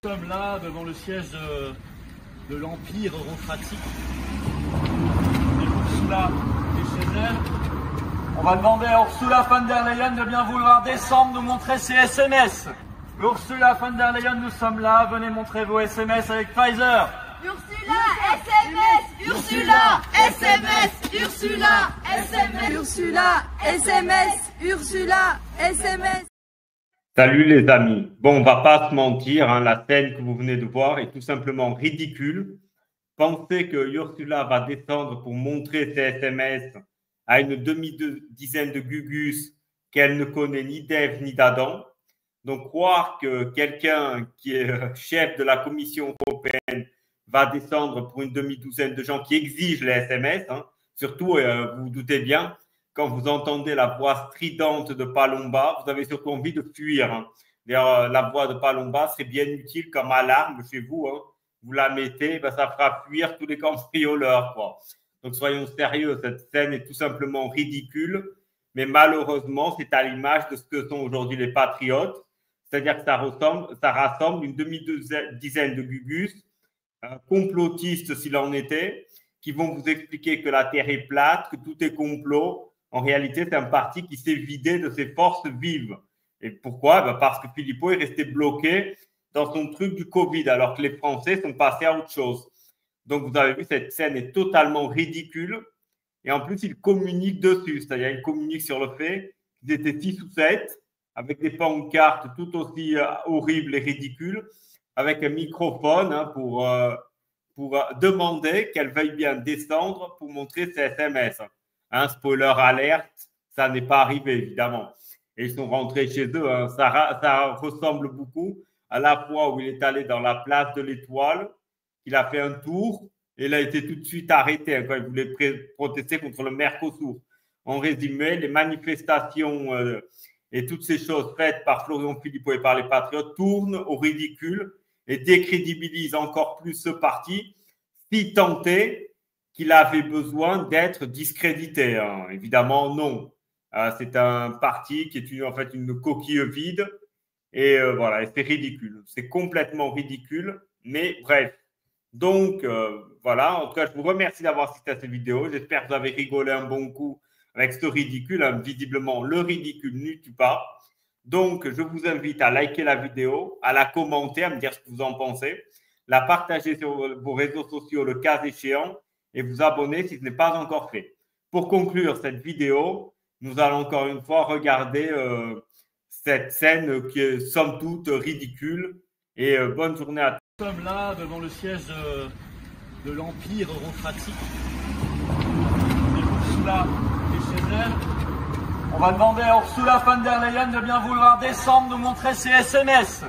Nous sommes là devant le siège de l'Empire eurocratique. Et Ursula est chez elle. On va demander à Ursula von der Leyen de bien vouloir descendre nous montrer ses SMS. Ursula von der Leyen, nous sommes là. Venez montrer vos SMS avec Pfizer. Ursula, SMS, Ursula, SMS, Ursula, SMS, Ursula, SMS, Ursula, SMS. Salut les amis. Bon, on va pas se mentir, hein, la scène que vous venez de voir est tout simplement ridicule. Pensez que Ursula va descendre pour montrer ses SMS à une demi-dizaine de gugus qu'elle ne connaît ni d'Ève ni d'Adam. Donc, croire que quelqu'un qui est chef de la Commission européenne va descendre pour une demi-douzaine de gens qui exigent les SMS, hein. Surtout, vous vous doutez bien, quand vous entendez la voix stridente de Palomba, vous avez surtout envie de fuir, hein. D'ailleurs, la voix de Palomba serait bien utile comme alarme chez vous, hein. Vous la mettez, ben, ça fera fuir tous les cambrioleurs, quoi. Donc, soyons sérieux, cette scène est tout simplement ridicule, mais malheureusement, c'est à l'image de ce que sont aujourd'hui les patriotes, c'est-à-dire que ça rassemble une demi-dizaine de gugus, complotistes s'il en était, qui vont vous expliquer que la Terre est plate, que tout est complot. En réalité, c'est un parti qui s'est vidé de ses forces vives. Et pourquoi? Ben parce que Philippot est resté bloqué dans son truc du Covid, alors que les Français sont passés à autre chose. Donc, vous avez vu, cette scène est totalement ridicule. Et en plus, ils communiquent dessus. C'est-à-dire, ils communiquent sur le fait qu'ils étaient 6 ou 7, avec des pancartes tout aussi horribles et ridicules, avec un microphone, hein, pour demander qu'elle veuille bien descendre pour montrer ses SMS. Hein, spoiler alerte, ça n'est pas arrivé, évidemment. Et ils sont rentrés chez eux. Hein. Ça ressemble beaucoup à la fois où il est allé dans la place de l'Étoile, il a fait un tour et il a été tout de suite arrêté, hein, quand il voulait protester contre le Mercosur. En résumé, les manifestations et toutes ces choses faites par Florian Philippot et par les patriotes tournent au ridicule et décrédibilisent encore plus ce parti, si tant est qu'il avait besoin d'être discrédité. Hein. Évidemment, non. C'est un parti qui est en fait une coquille vide et voilà, et c'est ridicule. C'est complètement ridicule, mais bref. Donc, voilà. En tout cas, je vous remercie d'avoir assisté à cette vidéo. J'espère que vous avez rigolé un bon coup avec ce ridicule. Hein. Visiblement, le ridicule ne tue pas. Donc, je vous invite à liker la vidéo, à la commenter, à me dire ce que vous en pensez, la partager sur vos réseaux sociaux le cas échéant et vous abonner si ce n'est pas encore fait. Pour conclure cette vidéo, nous allons encore une fois regarder cette scène qui est somme toute ridicule et bonne journée à tous. Nous sommes là devant le siège de l'Empire eurocratique. Et Ursula est chez elle. On va demander à Ursula von der Leyen de bien vouloir descendre nous montrer ses SMS.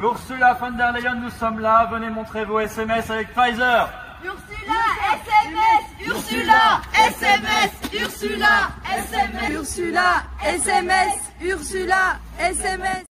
Ursula von der Leyen, nous sommes là. Venez montrer vos SMS avec Pfizer. Ursula, SMS, Ursula, SMS, Ursula, SMS, Ursula, SMS, Ursula, SMS.